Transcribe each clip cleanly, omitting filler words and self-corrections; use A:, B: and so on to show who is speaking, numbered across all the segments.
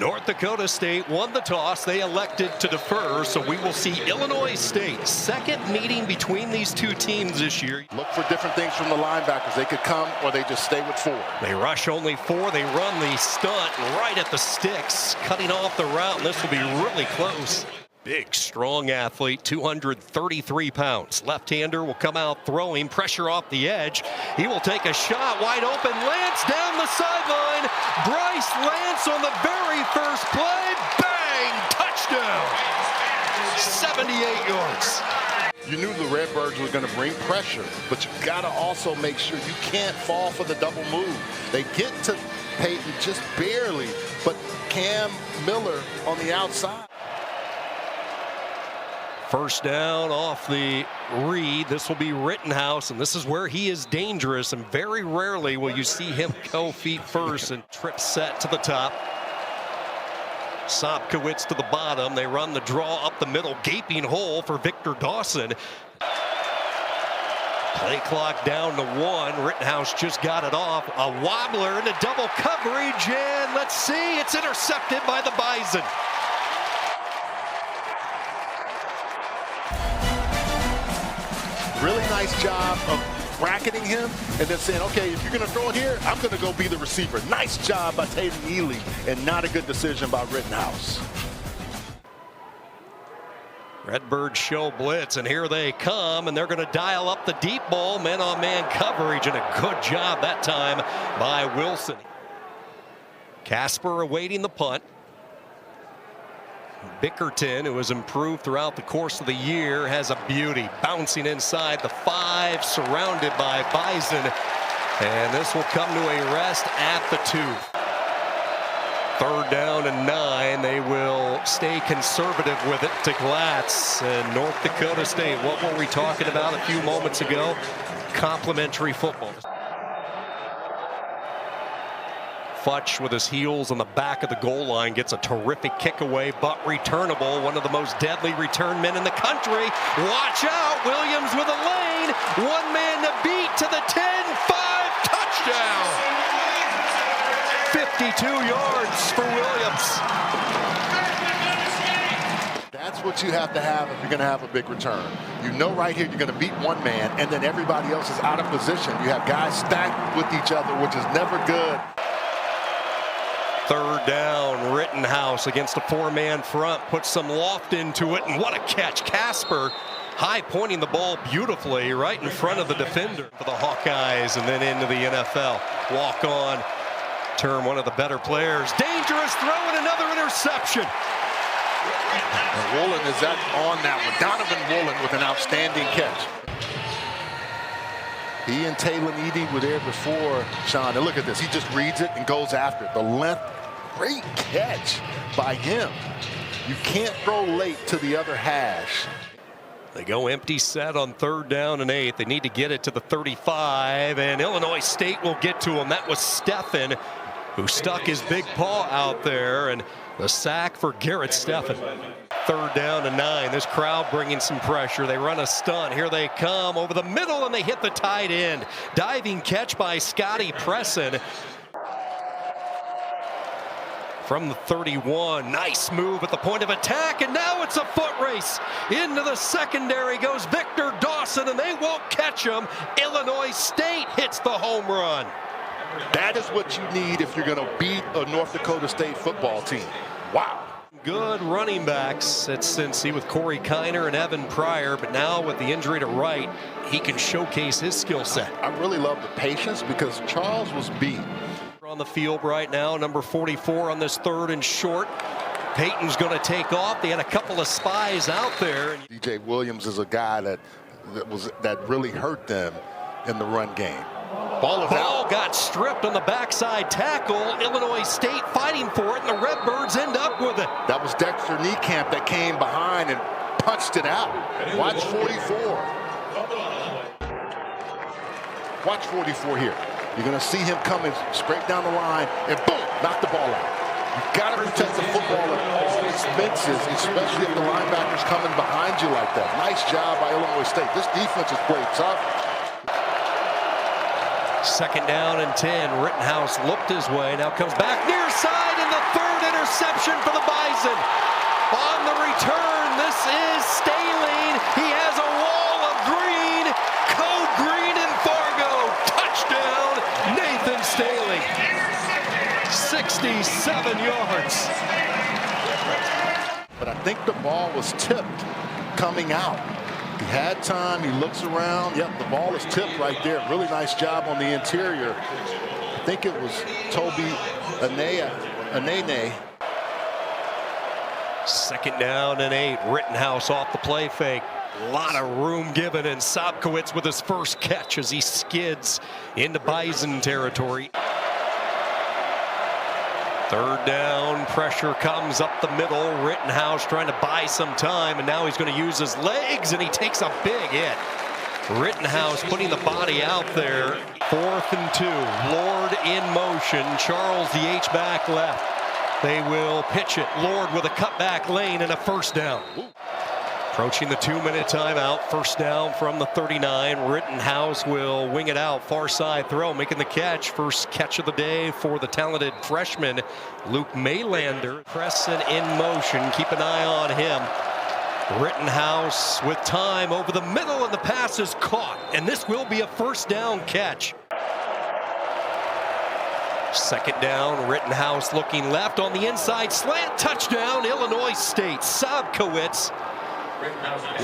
A: North Dakota State won the toss. They elected to defer, so we will see Illinois State. Second meeting between these two teams this year.
B: Look for different things from the linebackers. They could come or they just stay with 4.
A: They rush only 4. They run the stunt right at the sticks, cutting off the route, and this will be really close. Big, strong athlete, 233 pounds. Left-hander will come out throwing, pressure off the edge. He will take a shot, wide open, Lance down the sideline. Bryce Lance on the very first play, bang, touchdown. 78 yards.
B: You knew the Redbirds were going to bring pressure, but you got to also make sure you can't fall for the double move. They get to Peyton just barely, but Cam Miller on the outside.
A: First down off the read. This will be Rittenhouse, and this is where he is dangerous, and very rarely will you see him go feet first. And trip set to the top. Sopkowitz to the bottom. They run the draw up the middle, gaping hole for Victor Dawson. Play clock down to 1. Rittenhouse just got it off. A wobbler into double coverage, and let's see, it's intercepted by the Bison.
B: Really nice job of bracketing him and then saying, okay, if you're going to throw it here, I'm going to go be the receiver. Nice job by Tatum Ely, and not a good decision by Rittenhouse.
A: Redbird show blitz, and here they come, and they're going to dial up the deep ball, man-on-man coverage, and a good job that time by Wilson. Casper awaiting the punt. Bickerton, who has improved throughout the course of the year, has a beauty. Bouncing inside the 5, surrounded by Bison. And this will come to a rest at the 2. Third down and 9. They will stay conservative with it to Glatz. And North Dakota State, what were we talking about a few moments ago? Complementary football. Futch with his heels on the back of the goal line gets a terrific kick away, but returnable. One of the most deadly return men in the country. Watch out, Williams with a lane. One man to beat to the 10-5 touchdown. 52 yards for Williams.
B: That's what you have to have if you're going to have a big return. You know right here you're going to beat one man, and then everybody else is out of position. You have guys stacked with each other, which is never good.
A: Third down, Rittenhouse against a 4-man front, puts some loft into it, and what a catch. Casper high pointing the ball beautifully right in front of the defender for the Hawkeyes, and then into the NFL. Walk on, turn one of the better players. Dangerous throw and another interception.
B: And Woolen is on that one. Donovan Woolen with an outstanding catch. He and Taylor Edie were there before, Sean. And look at this. He just reads it and goes after it. The length, great catch by him. You can't throw late to the other hash.
A: They go empty set on third down and 8. They need to get it to the 35, and Illinois State will get to him. That was Steffen, who stuck his big paw out there, and the sack for Garrett Steffen. Third down and 9. This crowd bringing some pressure. They run a stunt. Here they come over the middle, and they hit the tight end. Diving catch by Scotty Presson. From the 31, nice move at the point of attack, and now it's a foot race. Into the secondary goes Victor Dawson, and they won't catch him. Illinois State hits the home run.
B: That is what you need if you're going to beat a North Dakota State football team. Wow.
A: Good running backs at Cincy with Corey Kiner and Evan Pryor, but now with the injury to Wright, he can showcase his skill set.
B: I really love the patience because Charles was beat.
A: On the field right now, number 44 on this third and short. Peyton's going to take off. They had a couple of spies out there.
B: DJ Williams is a guy that really hurt them in the run game. Ball
A: got stripped on the backside tackle. Illinois State fighting for it, and the Redbirds end up with it.
B: That was Dexter Niekamp that came behind and punched it out. Watch 44. Watch 44 here. You're going to see him coming straight down the line, and boom, knock the ball out. You've got to protect the football at all expenses, especially if the linebacker's coming behind you like that. Nice job by Illinois State. This defense is played tough.
A: Second down and 10. Rittenhouse looked his way. Now comes back near side, and the third interception for the Bison. On the return, this is Staline. He has a wall of green. Code green in Fargo. Touchdown, Nathan Staline. 67 yards.
B: But I think the ball was tipped coming out. He had time, he looks around. Yep, the ball is tipped right there. Really nice job on the interior. I think it was Toby Anene.
A: Second down and 8. Rittenhouse off the play fake. A lot of room given, and Sobkowitz with his first catch as he skids into Bison territory. Third down, pressure comes up the middle. Rittenhouse trying to buy some time, and now he's going to use his legs, and he takes a big hit. Rittenhouse putting the body out there. 4th and 2. Lord in motion. Charles the H-back left. They will pitch it. Lord with a cutback lane and a first down. Approaching the 2-minute timeout. First down from the 39. Rittenhouse will wing it out. Far side throw, making the catch. First catch of the day for the talented freshman, Luke Maylander. Preston in motion. Keep an eye on him. Rittenhouse with time over the middle, and the pass is caught. And this will be a first down catch. Second down, Rittenhouse looking left on the inside slant. Touchdown, Illinois State. Sobkowitz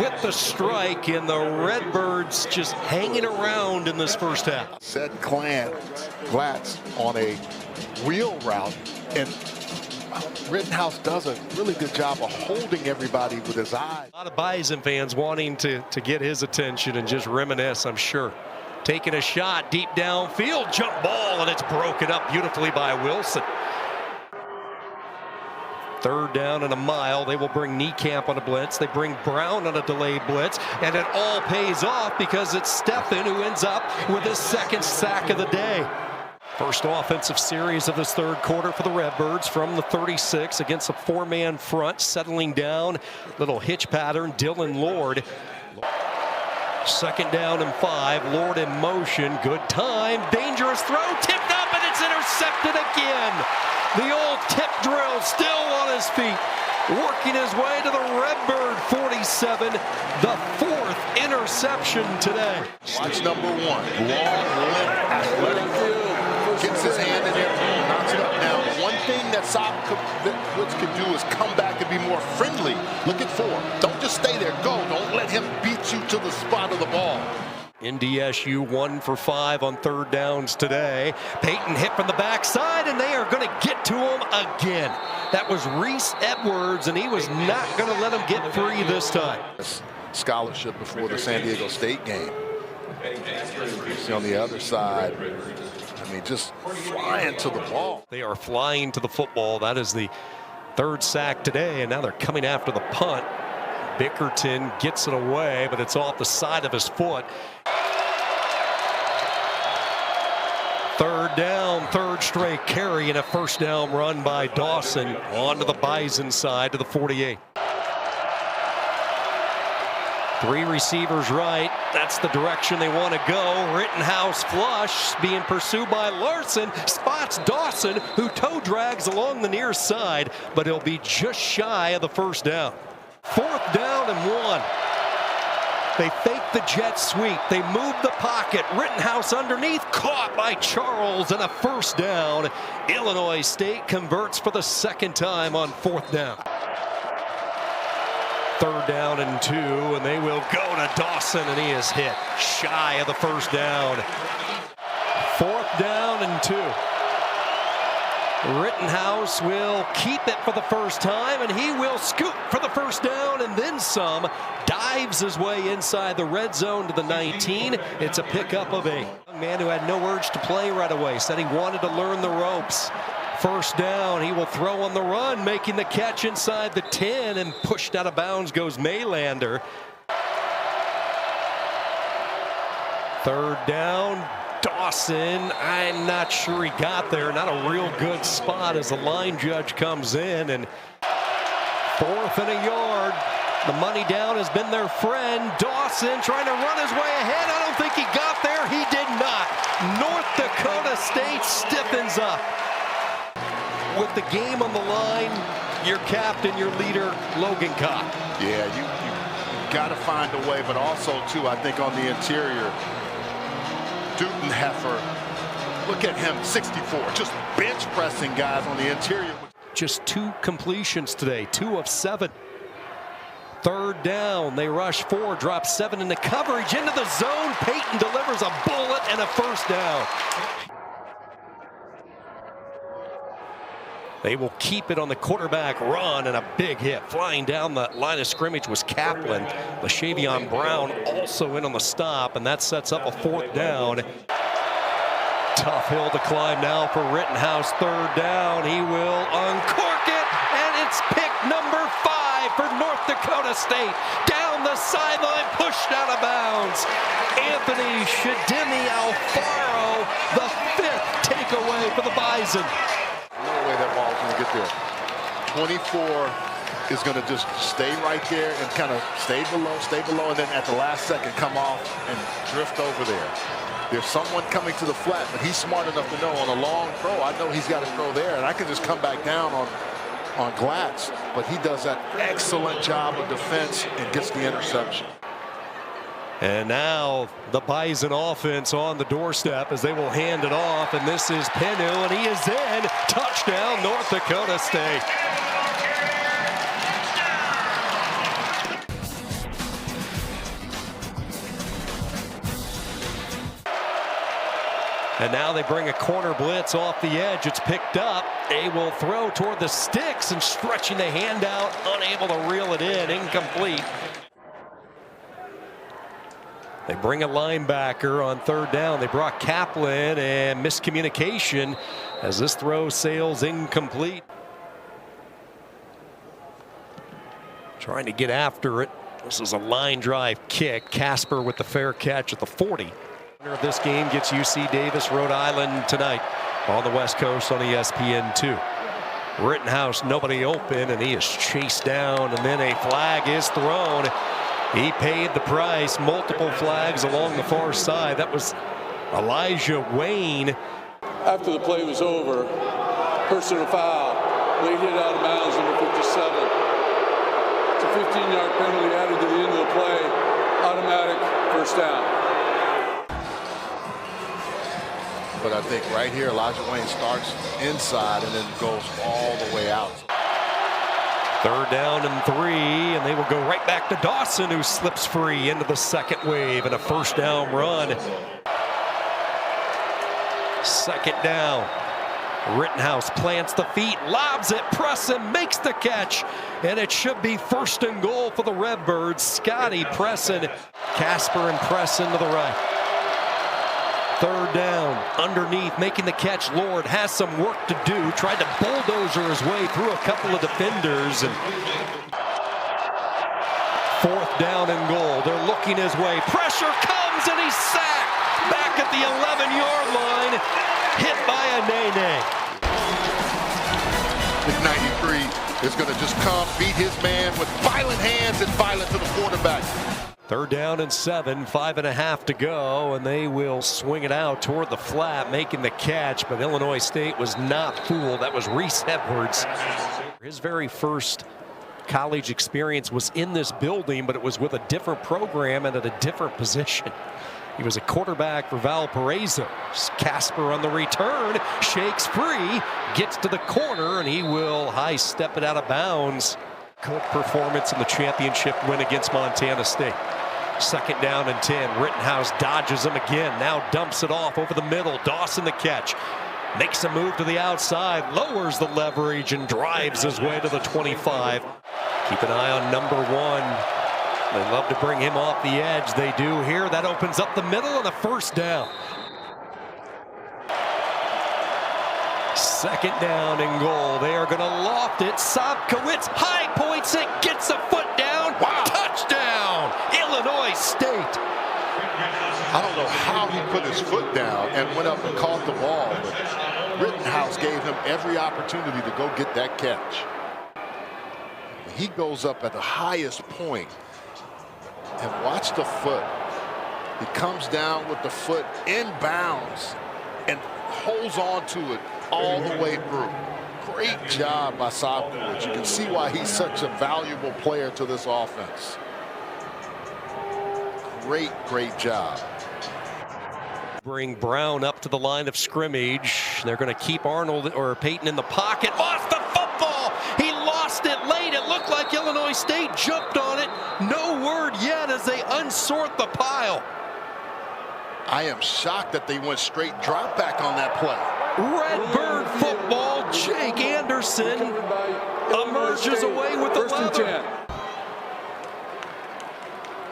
A: with the strike, and the Redbirds just hanging around in this first half.
B: Set Glatz on a wheel route, and Rittenhouse does a really good job of holding everybody with his eyes.
A: A lot of Bison fans wanting to get his attention and just reminisce, I'm sure. Taking a shot deep downfield, jump ball, and it's broken up beautifully by Wilson. Third down and a mile. They will bring Niekamp on a blitz. They bring Brown on a delayed blitz, and it all pays off because it's Steffen who ends up with his second sack of the day. First offensive series of this third quarter for the Redbirds from the 36 against a 4-man front, settling down. Little hitch pattern, Dylan Lord. Second down and 5. Lord in motion. Good time. Dangerous throw. Tipped up, and it's intercepted again. The old tip drill still on his feet. Working his way to the Redbird 47. The 4th interception today.
B: Watch number 1. Long, limp, athletic. Gets his hand in there, knocks it up. Now, one thing that Sobkowitz can do is come back and be more friendly. Look at 4. Don't just stay there. Go. Don't let him beat you to the spot of the ball.
A: NDSU 1 for 5 on third downs today. Peyton hit from the backside, and they are going to get to him again. That was Reese Edwards, and he was not going to let him get free this time.
B: Scholarship before the San Diego State game. See on the other side, I mean, just flying to the ball.
A: They are flying to the football. That is the 3rd sack today, and now they're coming after the punt. Bickerton gets it away, but it's off the side of his foot. Third down, 3rd straight carry, and a first down run by Dawson onto the Bison side to the 48. 3 receivers right. That's the direction they want to go. Rittenhouse flush, being pursued by Larson. Spots Dawson, who toe drags along the near side, but he'll be just shy of the first down. 4th down and 1. They fake the jet sweep. They move the pocket. Rittenhouse underneath, caught by Charles, and a first down. Illinois State converts for the 2nd time on 4th down. 3rd down and 2, and they will go to Dawson, and he is hit shy of the first down. 4th down and 2. Rittenhouse will keep it for the first time, and he will scoop for the first down and then some. Dives his way inside the red zone to the 19. It's a pickup of a young man who had no urge to play right away. Said he wanted to learn the ropes. First down, he will throw on the run, making the catch inside the 10, and pushed out of bounds goes Maylander. 3rd down, Dawson, I'm not sure he got there. Not a real good spot as the line judge comes in, and 4th and a yard. The money down has been their friend. Dawson trying to run his way ahead. I don't think he got get there? He did not. North Dakota State stiffens up. With the game on the line, your captain, your leader, Logan Kopp.
B: Yeah, you got to find a way, but also, too, I think on the interior, Dutton Heifer, look at him, 64, just bench pressing guys on the interior.
A: Just 2 completions today, 2 of 7. Third down, they rush 4, drop 7 into coverage, into the zone. Peyton delivers a bullet and a first down. They will keep it on the quarterback run, and a big hit. Flying down the line of scrimmage was Kaplan. LaShavion Brown also in on the stop, and that sets up a 4th down. Tough hill to climb now for Rittenhouse. 3rd down. He will uncork it, and it's pick number 5 for North Dakota State. Down the sideline, pushed out of bounds. Anthony Shadimi Alfaro, the 5th takeaway for the Bison.
B: No way that ball's going to get there. 24 is going to just stay right there and kind of stay below, and then at the last second come off and drift over there. There's someone coming to the flat, but he's smart enough to know on a long throw, I know he's got to throw there, and I can just come back down on Glatz, but he does an excellent job of defense and gets the interception.
A: And now the Bison offense on the doorstep as they will hand it off, and this is Penu, and he is in. Touchdown, North Dakota State. And now they bring a corner blitz off the edge. It's picked up. They will throw toward the sticks and stretching the hand out, unable to reel it in, incomplete. They bring a linebacker on 3rd down. They brought Kaplan, and miscommunication as this throw sails incomplete. Trying to get after it. This is a line drive kick. Casper with the fair catch at the 40. Winner of this game gets UC Davis, Rhode Island tonight on the West Coast on ESPN2. Rittenhouse, nobody open, and he is chased down, and then a flag is thrown. He paid the price. Multiple flags along the far side. That was Elijah Wayne.
C: After the play was over, personal foul. Late hit out of bounds, number 57. It's a 15-yard penalty added to the end of the play. Automatic first down.
B: But I think right here, Elijah Wayne starts inside and then goes all the way out.
A: 3rd down and 3, and they will go right back to Dawson, who slips free into the 2nd wave and a first down run. 2nd down. Rittenhouse plants the feet, lobs it, Presson makes the catch, and it should be 1st and goal for the Redbirds. Scotty Presson, Casper and Presson to the right. 3rd down, underneath, making the catch. Lord has some work to do. Tried to bulldozer his way through a couple of defenders. And 4th down and goal. They're looking his way. Pressure comes, and he's sacked. Back at the 11-yard line, hit by a Nene.
B: Big 93 is going to just come, beat his man with violent hands and violent to the quarterback.
A: 3rd down and 7, 5.5 to go, and they will swing it out toward the flat, making the catch, but Illinois State was not fooled. That was Reese Edwards. His very first college experience was in this building, but it was with a different program and at a different position. He was a quarterback for Valparaiso. Casper on the return, shakes free, gets to the corner, and he will high step it out of bounds. Good performance in the championship win against Montana State. 2nd down and 10. Rittenhouse dodges him again. Now dumps it off over the middle. Dawson the catch. Makes a move to the outside. Lowers the leverage and drives his way to the 25. Keep an eye on number 1. They love to bring him off the edge. They do here. That opens up the middle and a first down. 2nd down and goal. They are going to loft it. Sobkowitz high points it, gets a foot down. Wow. Touchdown, Illinois State.
B: I don't know how he put his foot down and went up and caught the ball, but Rittenhouse gave him every opportunity to go get that catch. He goes up at the highest point and watch the foot. He comes down with the foot inbounds and holds on to it all the way through. Great job by Sopkowitz. You can see why he's such a valuable player to this offense. Great job.
A: Bring Brown up to the line of scrimmage. They're going to keep Arnold or Peyton in the pocket. Lost the football. He lost it late. It looked like Illinois State jumped on it. No word yet as they unsort the pile.
B: I am shocked that they went straight drop back on that play.
A: Redbird football. Jake Anderson emerges away with the leather.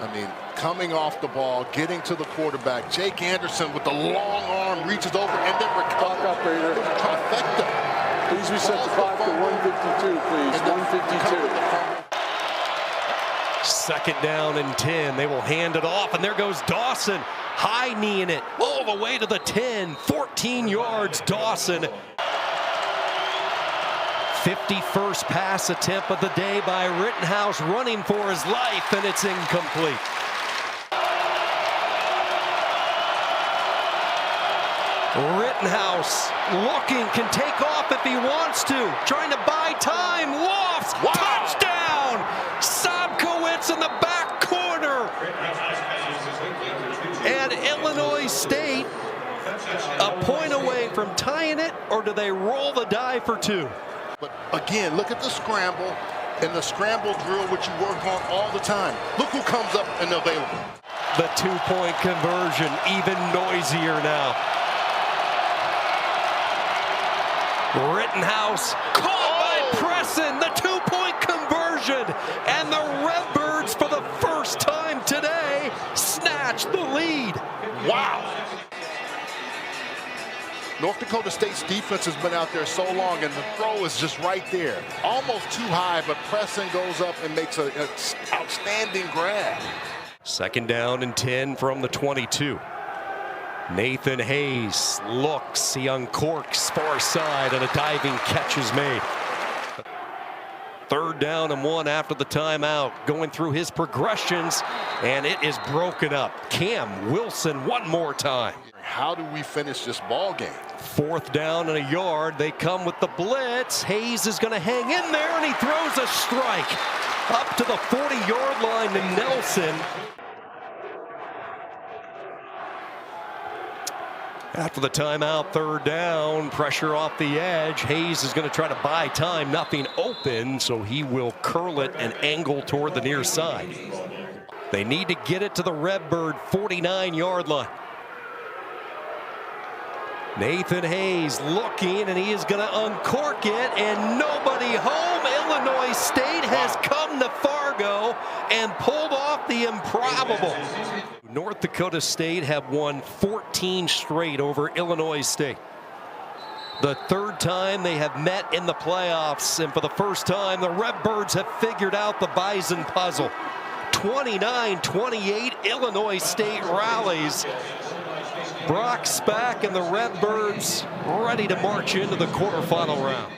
B: I mean, coming off the ball, getting to the quarterback. Jake Anderson with the long arm reaches over and then recovers. Trifecta.
C: Please reset the clock to 152, please. 152.
A: Second down and 10. They will hand it off, and there goes Dawson. High kneeing it all the way to the 10. 14 yards, Dawson. 51st pass attempt of the day by Rittenhouse, running for his life, and it's incomplete. Rittenhouse looking, can take off if he wants to, trying to buy time. Lofts, touchdown! Sopkowitz in the back corner. And Illinois State a point away from tying it, or do they roll the die for two?
B: But again, look at the scramble and the scramble drill, which you work on all the time. Look who comes up and available.
A: The two-point conversion, even noisier now. Rittenhouse caught by Presson, the two-point conversion, and the Redbirds for the first time today snatch the lead.
B: Wow. North Dakota State's defense has been out there so long, and the throw is just right there. Almost too high, but Presson goes up and makes an outstanding grab.
A: Second down and 10 from the 22. Nathan Hayes looks, he uncorks far side, and a diving catch is made. Third down and 1 after the timeout, going through his progressions, and it is broken up. Cam Wilson one more time.
B: How do we finish this ball game?
A: Fourth down and a yard. They come with the blitz. Hayes is going to hang in there, and he throws a strike up to the 40-yard line to Nelson. After the timeout, third down, pressure off the edge. Hayes is going to try to buy time, nothing open, so he will curl it and angle toward the near side. They need to get it to the Redbird 49-yard line. Nathan Hayes looking, and he is going to uncork it, and nobody home. Illinois State has come to Fargo and pulled off the improbable. North Dakota State have won 14 straight over Illinois State. The third time they have met in the playoffs, and for the first time, the Redbirds have figured out the Bison puzzle. 29-28, Illinois State rallies. Brock Spack and the Redbirds ready to march into the quarterfinal round.